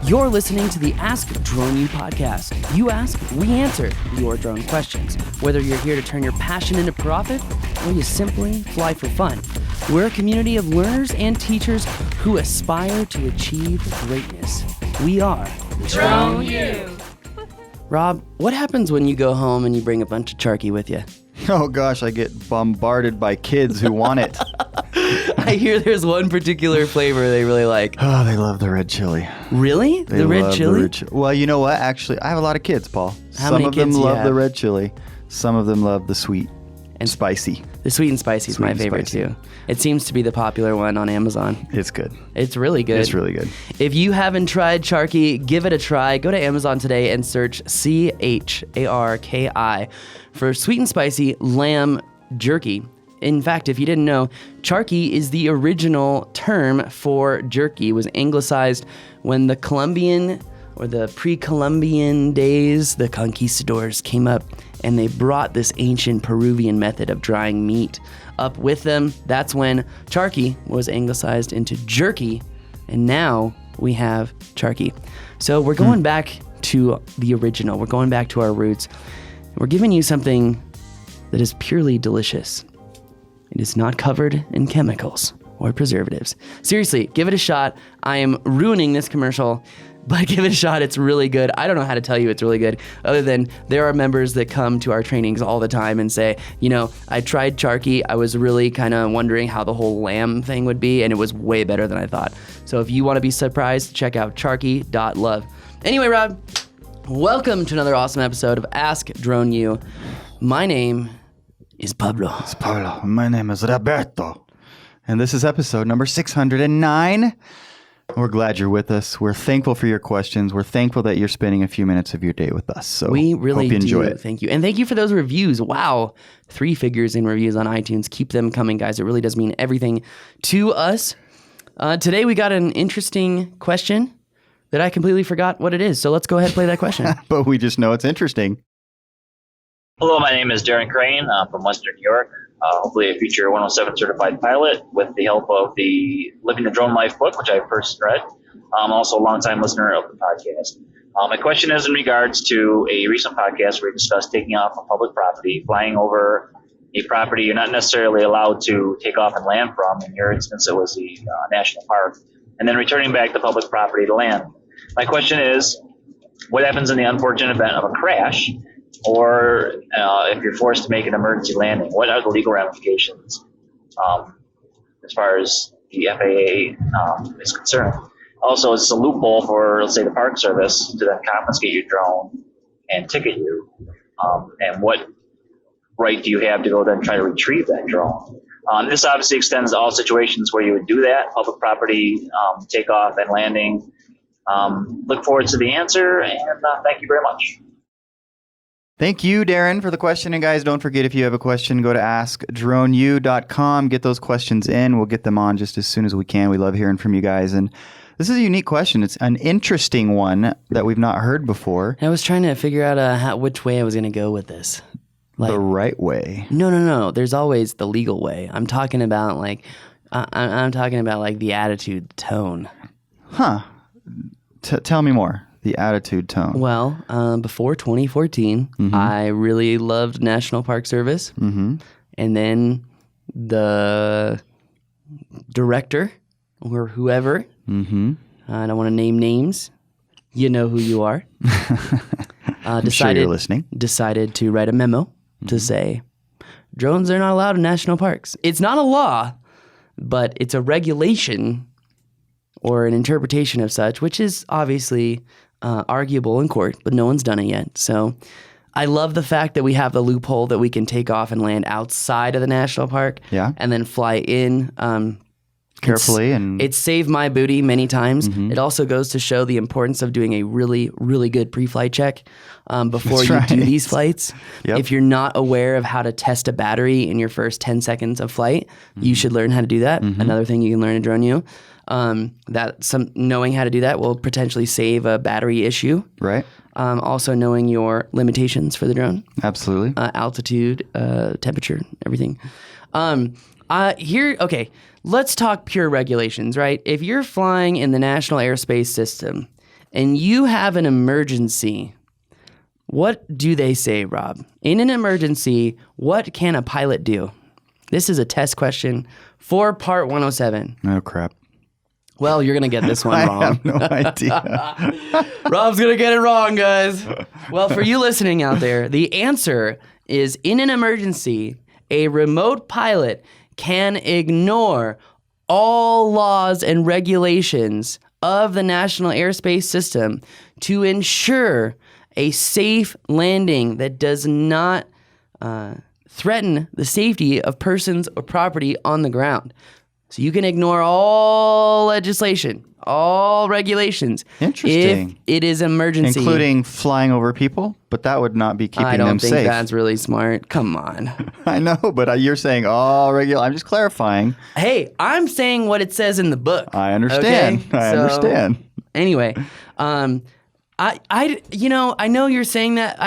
You're listening to the Ask Drone U podcast. You ask, we answer your drone questions. Whether you're here to turn your passion into profit or you simply fly for fun, we're a community of learners and teachers who aspire to achieve greatness. We are Drone U. Rob, what happens when you go home and you bring a bunch of charky with you? Oh gosh, I get bombarded by kids who want it. I hear there's one particular flavor they really like. Oh, they love the red chili. Really? They the red love chili? Well, you know what? Actually, I have a lot of kids, Paul. How Some many of them kids do you love have? the red chili. Some of them love the sweet and spicy. The sweet and spicy is Sweet my and favorite spicy. too. It seems to be the popular one on Amazon. It's good. It's really good. It's really good. If you haven't tried Charky, give it a try. Go to Amazon today and search CHARKI for sweet and spicy lamb jerky. In fact, if you didn't know, charky is the original term for jerky. It was anglicized when the Columbian or the pre-Columbian days, the conquistadors came up and they brought this ancient Peruvian method of drying meat up with them. That's when charky was anglicized into jerky, and now we have charky. So we're going back to the original. We're going back to our roots. We're giving you something that is purely delicious. It is not covered in chemicals or preservatives. Seriously, give it a shot. I am ruining this commercial, but give it a shot. It's really good. I don't know how to tell you it's really good, other than there are members that come to our trainings all the time and say, you know, I tried Charky. I was really kind of wondering how the whole lamb thing would be, and it was way better than I thought. So if you want to be surprised, check out charky.love. Anyway, Rob, welcome to another awesome episode of Ask Drone U. My name is Pablo. It's Pablo. My name is Roberto. And this is episode number 609. We're glad you're with us. We're thankful for your questions. We're thankful that you're spending a few minutes of your day with us. So We really hope you enjoy do. it. Thank you. And thank you for those reviews. Wow. 3 figures in reviews on iTunes. Keep them coming, guys. It really does mean everything to us. Today we got an interesting question that I completely forgot what it is. So let's go ahead and play that question. But we just know it's interesting. Hello, my name is Darren Crane from Western New York. Hopefully a future 107 certified pilot with the help of the Living the Drone Life book, which I first read. I'm also a longtime listener of the podcast. My question is in regards to a recent podcast where we discussed taking off on public property, flying over a property you're not necessarily allowed to take off and land from. In your instance, it was the national park, and then returning back to public property to land. My question is, what happens in the unfortunate event of a crash? Or if you're forced to make an emergency landing, what are the legal ramifications as far as the FAA is concerned? Also, it's a loophole for, let's say, the Park Service to then confiscate your drone and ticket you. And what right do you have to go then try to retrieve that drone? This obviously extends to all situations where you would do that, public property, takeoff and landing. Look forward to the answer, and thank you very much. Thank you, Darren, for the question. And guys, don't forget, if you have a question, go to askdroneu.com. Get those questions in. We'll get them on just as soon as we can. We love hearing from you guys. And this is a unique question. It's an interesting one that we've not heard before. I was trying to figure out which way I was going to go with this. The right way. No. There's always the legal way. I'm talking about I'm talking about the attitude, the tone. Huh. Tell me more. The attitude tone. Well, before 2014, I really loved National Park Service. Mm-hmm. And then the director or whoever, I don't want to name names, you know who you are, I'm sure you're listening. decided to write a memo to say, drones are not allowed in national parks. It's not a law, but it's a regulation or an interpretation of such, which is obviously arguable in court, but no one's done it yet. So I love the fact that we have the loophole that we can take off and land outside of the national park and then fly in carefully. It's saved my booty many times. It also goes to show the importance of doing a really, really good pre-flight check before you do these flights. Yep. If you're not aware of how to test a battery in your first 10 seconds of flight, you should learn how to do that. Another thing you can learn in Drone U. Knowing how to do that will potentially save a battery issue. Right. Also knowing your limitations for the drone. Absolutely. Altitude, temperature, everything. Okay, let's talk pure regulations, right? If you're flying in the National Airspace System and you have an emergency, what do they say, Rob? In an emergency, what can a pilot do? This is a test question for part 107. Oh, crap. Well, you're going to get this one I wrong. have no idea. Rob's going to get it wrong, guys. Well, for you listening out there, the answer is in an emergency, a remote pilot can ignore all laws and regulations of the National Airspace System to ensure a safe landing that does not threaten the safety of persons or property on the ground. So you can ignore all legislation, all regulations. Interesting. If it is emergency. Including flying over people, but that would not be keeping them safe. I don't think that's really smart. Come on. I know, but you're saying all regular. I'm just clarifying. Hey, I'm saying what it says in the book. I understand. Okay? I understand. Anyway, I know you're saying that.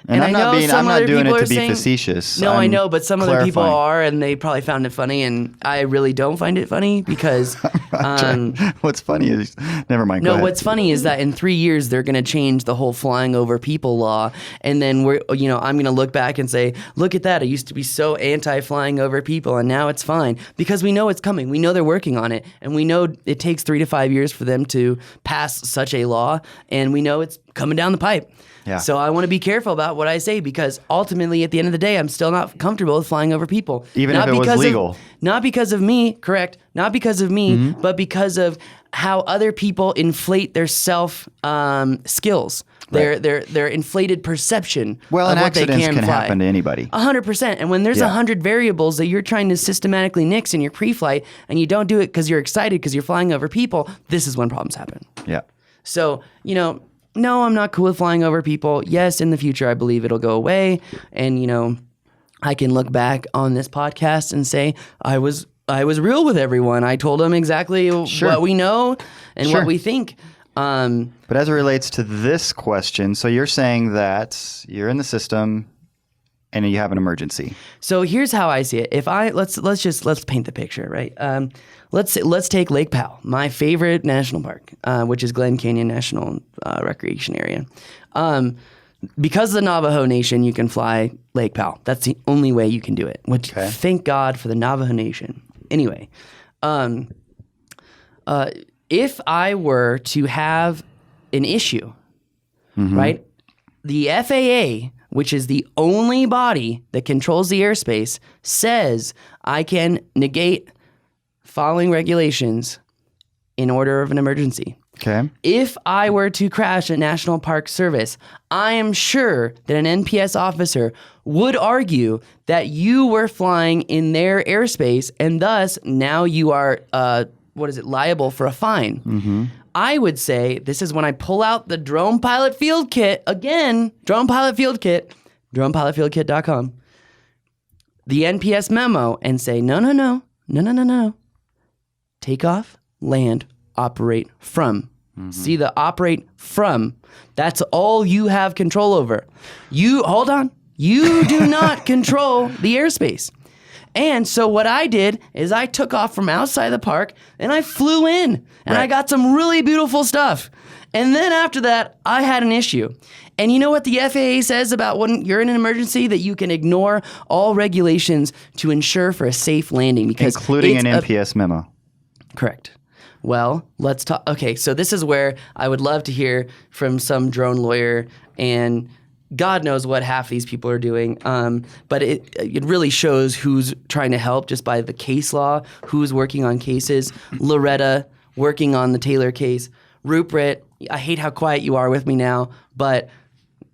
And I'm I not know being, some I'm not other doing people it are to be saying, facetious. No, I know, but some other people clarifying. are, and they probably found it funny, and I really don't find it funny because. What's funny is, never mind. Go No, ahead. what's funny is that in 3 years they're going to change the whole flying over people law, and then I'm going to look back and say, look at that, I used to be so anti-flying over people, and now it's fine because we know it's coming. We know they're working on it, and we know it takes 3 to 5 years for them to pass such a law, and we know it's coming down the pipe. Yeah. So I want to be careful about what I say because ultimately, at the end of the day, I'm still not comfortable with flying over people. Even not if it was because legal. Not because of me, correct? Not because of me, Mm-hmm. but because of how other people inflate their self skills, Right. their inflated perception Well, of and what they accidents can can fly. happen to anybody. 100%. And when there's Yeah. 100 variables that you're trying to systematically nix in your pre-flight, and you don't do it because you're excited because you're flying over people, this is when problems happen. Yeah. So, no, I'm not cool with flying over people. Yes, in the future, I believe it'll go away. And, I can look back on this podcast and say, I was real with everyone. I told them exactly what we know and Sure. what we think. But as it relates to this question, so you're saying that you're in the system and you have an emergency. So here's how I see it. If let's paint the picture, right? Let's take Lake Powell, my favorite national park, which is Glen Canyon National Recreation Area. Because of the Navajo Nation, you can fly Lake Powell. That's the only way you can do it. Which thank God for the Navajo Nation. Anyway, if I were to have an issue, right? The FAA, which is the only body that controls the airspace, says I can negate following regulations in order of an emergency. Okay. If I were to crash a National Park Service, I am sure that an NPS officer would argue that you were flying in their airspace and thus now you are, liable for a fine. I would say this is when I pull out the drone pilot field kit, again, drone pilot field kit, dronepilotfieldkit.com, the NPS memo and say, no. Take off, land, operate from. See the operate from. That's all you have control over. Hold on. You do not control the airspace. And so what I did is I took off from outside the park and I flew in and I got some really beautiful stuff. And then after that, I had an issue. And you know what the FAA says about when you're in an emergency? That you can ignore all regulations to ensure for a safe landing. Because including an NPS memo. Correct. Well, let's talk. Okay, so this is where I would love to hear from some drone lawyer, and God knows what half these people are doing. But it really shows who's trying to help just by the case law, who's working on cases. Loretta working on the Taylor case. Rupert, I hate how quiet you are with me now, but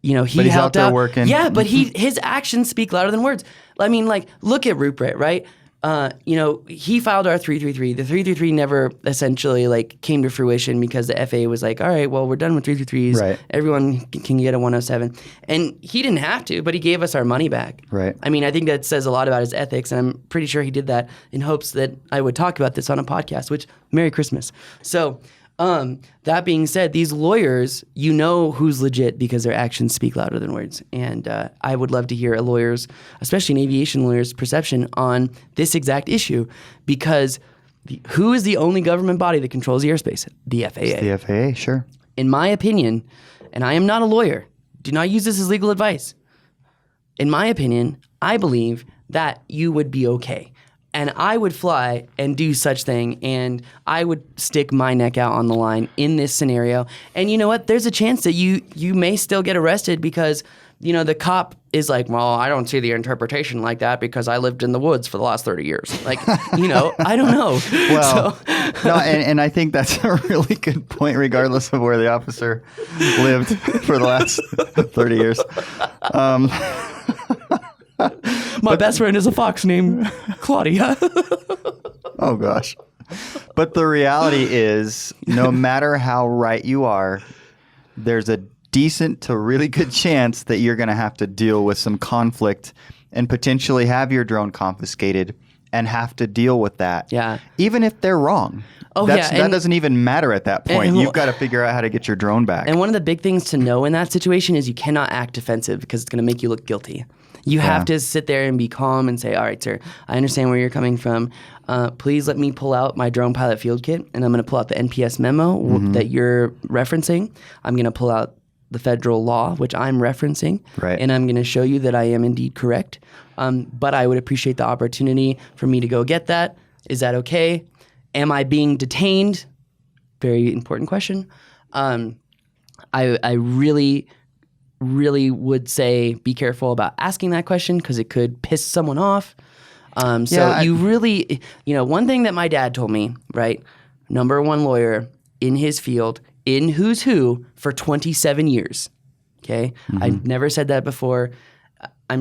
he he's helped out there out. working. Yeah, but his actions speak louder than words. I mean, look at Rupert, right? He filed our 333. The 333 never essentially came to fruition because the FAA was like, all right, well, we're done with 333s. Right. Everyone can get a 107. And he didn't have to, but he gave us our money back. Right. I mean, I think that says a lot about his ethics, and I'm pretty sure he did that in hopes that I would talk about this on a podcast, which, Merry Christmas. So, that being said, these lawyers, who's legit because their actions speak louder than words. And I would love to hear a lawyer's, especially an aviation lawyer's, perception on this exact issue because who is the only government body that controls the airspace? The FAA. The FAA, sure. in my opinion, and I am not a lawyer, do not use this as legal advice. In my opinion, I believe that you would be okay. And I would fly and do such thing, and I would stick my neck out on the line in this scenario. And you know what? There's a chance that you may still get arrested because, you know, the cop is like, well, I don't see the interpretation like that because I lived in the woods for the last 30 years. Like, you know, I don't know. Well, no, and I think that's a really good point, regardless of where the officer lived for the last 30 years. My best friend is a fox named Claudia. Oh, gosh. But the reality is, no matter how right you are, there's a decent to really good chance that you're going to have to deal with some conflict and potentially have your drone confiscated and have to deal with that. Yeah. Even if they're wrong. Oh, that yeah. doesn't even matter at that point. You've got to figure out how to get your drone back. And one of the big things to know in that situation is you cannot act defensive because it's going to make you look guilty. You have to sit there and be calm and say, all right, sir, I understand where you're coming from. Please let me pull out my drone pilot field kit, and I'm going to pull out the NPS memo that you're referencing. I'm going to pull out the federal law, which I'm referencing, and I'm going to show you that I am indeed correct. But I would appreciate the opportunity for me to go get that. Is that okay? Am I being detained? Very important question. I really would say be careful about asking that question because it could piss someone off. You really, you know, one thing that my dad told me, right? Number one lawyer in his field, in Who's Who for 27 years. Okay. I've never said that before.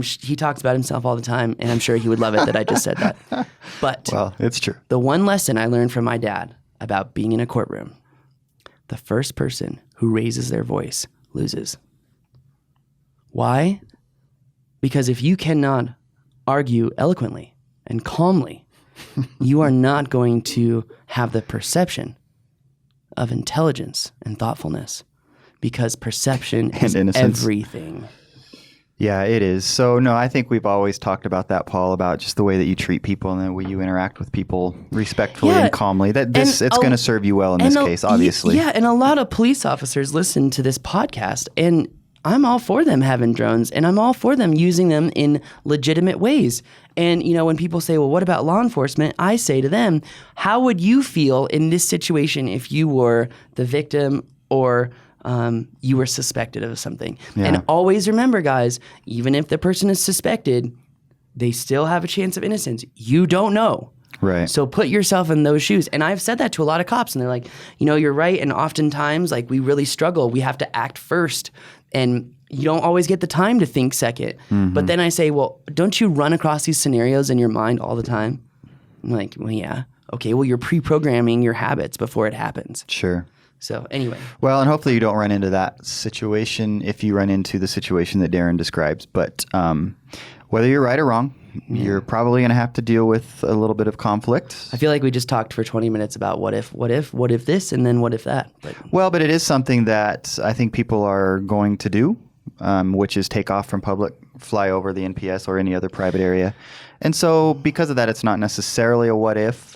He talks about himself all the time, and I'm sure he would love it that I just said that. But well, it's true. The one lesson I learned from my dad about being in a courtroom, the first person who raises their voice loses. Why? Because if you cannot argue eloquently and calmly, you are not going to have the perception of intelligence and thoughtfulness, because perception is everything. Yeah, it is. So, no, I think we've always talked about that, Paul, about just the way that you treat people and the way you interact with people respectfully and calmly. It's going to serve you well in this case, obviously. Yeah, and a lot of police officers listen to this podcast, and I'm all for them having drones, and I'm all for them using them in legitimate ways. And, you know, when people say, well, what about law enforcement? I say to them, how would you feel in this situation if you were the victim or you were suspected of something? Yeah. And always remember, guys, even if the person is suspected, they still have a chance of innocence. You don't know. Right. So put yourself in those shoes. And I've said that to a lot of cops, and they're like, you know, you're right. And oftentimes, like, we really struggle. We have to act first. And you don't always get the time to think second. But then I say, well, don't you run across these scenarios in your mind all the time? I'm like, well, yeah. Okay, well, you're pre-programming your habits before it happens. Sure. So anyway. Well, and hopefully you don't run into that situation if you run into the situation that Darren describes. But whether you're right or wrong, you're probably going to have to deal with a little bit of conflict. I feel like we just talked for 20 minutes about what if this, and then what if that. But it is something that I think people are going to do, which is take off from public, fly over the NPS or any other private area. And so because of that, it's not necessarily a what if.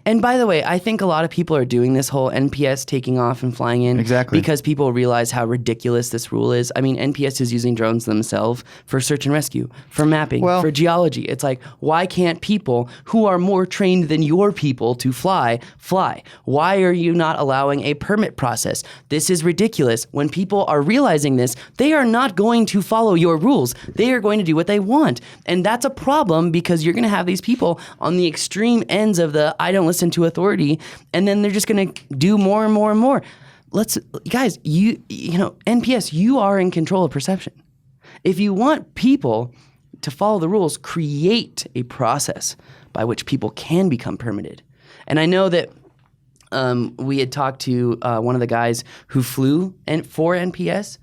And by the way, I think a lot of people are doing this whole NPS taking off and flying in because people realize how ridiculous this rule is. I mean, NPS is using drones themselves for search and rescue, for mapping, for geology. It's like, why can't people who are more trained than your people to fly? Why are you not allowing a permit process? This is ridiculous. When people are realizing this, they are not going to follow your rules. They are going to do what they want. And that's a problem because you're going to have these people on the extreme ends of the I don't listen to authority, and then they're just going to do more and more and more. Guys, you know, NPS, you are in control of perception. If you want people to follow the rules, create a process by which people can become permitted. And I know that we had talked to one of the guys who flew for NPS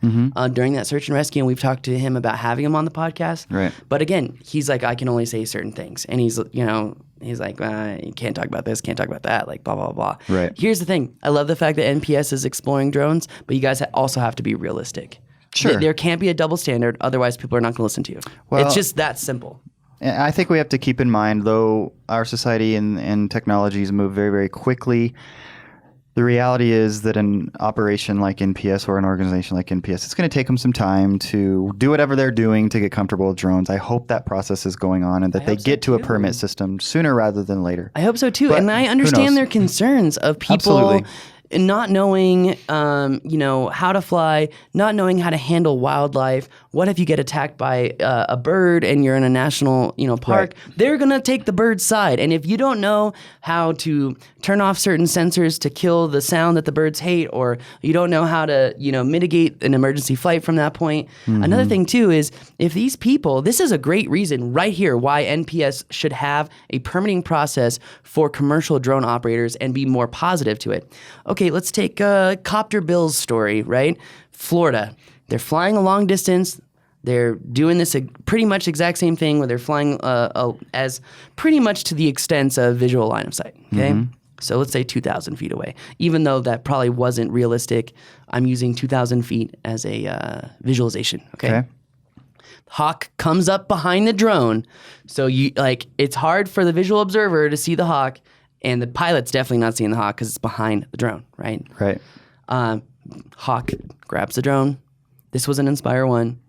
during that search and rescue, and we've talked to him about having him on the podcast. Right. But again, he's like, I can only say certain things. And he's like, you can't talk about this, can't talk about that, like blah, blah, blah. Right. Here's the thing. I love the fact that NPS is exploring drones, but you guys also have to be realistic. Sure. There can't be a double standard, otherwise people are not going to listen to you. Well, it's just that simple. I think we have to keep in mind, though our society and technologies move very, very quickly, The reality is that an operation like NPS or an organization like NPS, it's going to take them some time to do whatever they're doing to get comfortable with drones. I hope that process is going on and that they get to a permit system sooner rather than later. I hope so too. But and I who understand knows? their concerns of people Absolutely. not knowing, how to fly, not knowing how to handle wildlife. What if you get attacked by a bird and you're in a national, park? Right. They're gonna take the bird's side, and if you don't know how to turn off certain sensors to kill the sound that the birds hate, or you don't know how to, mitigate an emergency flight from that point. Another thing too is if these people, this is a great reason right here why NPS should have a permitting process for commercial drone operators and be more positive to it. Okay, let's take Copter Bill's story, right? Florida. They're flying a long distance. They're doing this pretty much exact same thing where they're flying as pretty much to the extent of visual line of sight, okay? So let's say 2,000 feet away. Even though that probably wasn't realistic, I'm using 2,000 feet as a visualization, okay? Hawk comes up behind the drone. So it's hard for the visual observer to see the hawk, and the pilot's definitely not seeing the hawk because it's behind the drone, right? Right. Hawk grabs the drone. This was an Inspire 1.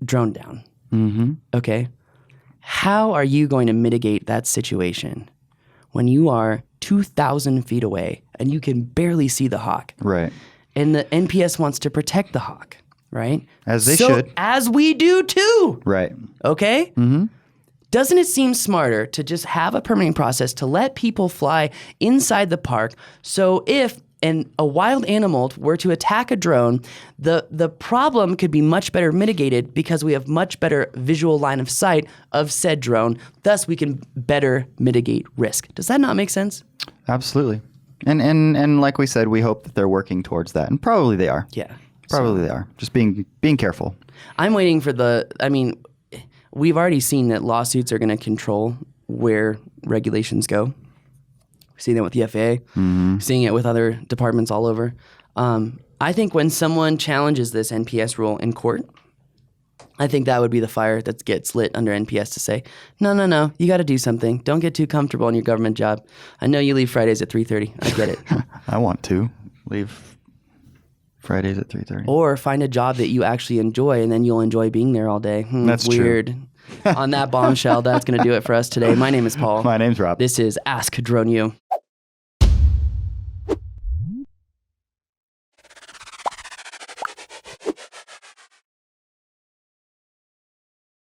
Drone down. Okay. How are you going to mitigate that situation when you are 2,000 feet away and you can barely see the hawk? Right. And the NPS wants to protect the hawk, right? As they should. As we do too. Right. Okay? Doesn't it seem smarter to just have a permitting process to let people fly inside the park so if a wild animal were to attack a drone, the problem could be much better mitigated because we have much better visual line of sight of said drone. Thus, we can better mitigate risk. Does that not make sense? Absolutely. And like we said, we hope that they're working towards that. And probably they are. Yeah. Probably they are. Just being careful. I'm waiting for we've already seen that lawsuits are going to control where regulations go. Seeing it with the FAA, seeing it with other departments all over. I think when someone challenges this NPS rule in court, I think that would be the fire that gets lit under NPS to say, no, you got to do something. Don't get too comfortable in your government job. I know you leave Fridays at 3:30. I get it. I want to leave Fridays at 3:30. Or find a job that you actually enjoy, and then you'll enjoy being there all day. That's weird. true. On that bombshell, that's going to do it for us today. My name is Paul. My name's Rob. This is Ask Drone U.